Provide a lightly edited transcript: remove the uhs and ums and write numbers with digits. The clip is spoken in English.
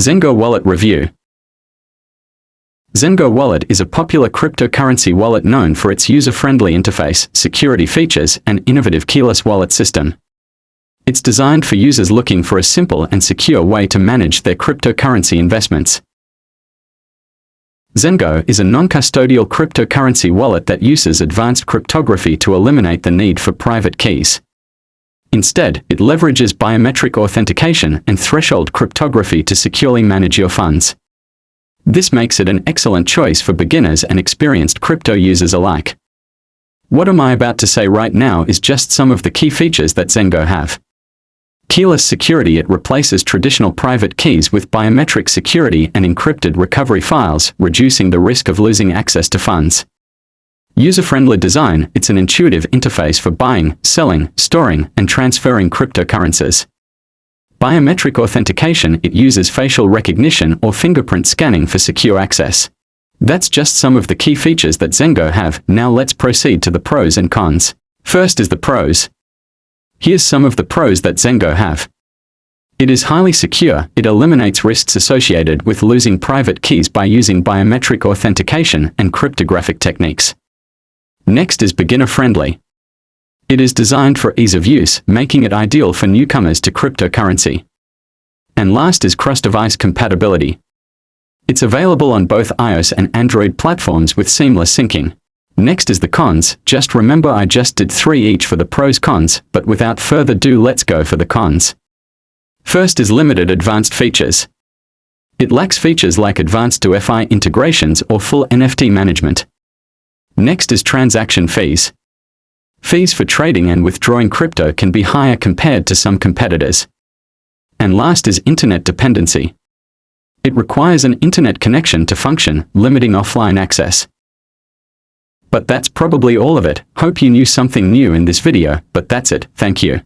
Zengo Wallet Review. Zengo Wallet is a popular cryptocurrency wallet known for its user-friendly interface, security features, and innovative keyless wallet system. It's designed for users looking for a simple and secure way to manage their cryptocurrency investments. Zengo is a non-custodial cryptocurrency wallet that uses advanced cryptography to eliminate the need for private keys. Instead, it leverages biometric authentication and threshold cryptography to securely manage your funds. This makes it an excellent choice for beginners and experienced crypto users alike. What am I about to say right now is just some of the key features that Zengo have. Keyless security. It replaces traditional private keys with biometric security and encrypted recovery files, reducing the risk of losing access to funds. User-friendly design. It's an intuitive interface for buying, selling, storing, and transferring cryptocurrencies. Biometric authentication. It uses facial recognition or fingerprint scanning for secure access. That's just some of the key features that Zengo have. Now let's proceed to the pros and cons. First is the pros. Here's some of the pros that Zengo have. It is highly secure. It eliminates risks associated with losing private keys by using biometric authentication and cryptographic techniques. Next is beginner-friendly. It is designed for ease of use, making it ideal for newcomers to cryptocurrency. And last is cross-device compatibility. It's available on both iOS and Android platforms with seamless syncing. Next is the cons. Just remember, I just did 3 each for the pros cons, but without further ado, let's go for the cons. First is limited advanced features. It lacks features like advanced UEFI integrations or full NFT management. Next is transaction fees. Fees for trading and withdrawing crypto can be higher compared to some competitors. And last is internet dependency. It requires an internet connection to function, limiting offline access. But that's probably all of it. Hope you knew something new in this video, but that's it. Thank you.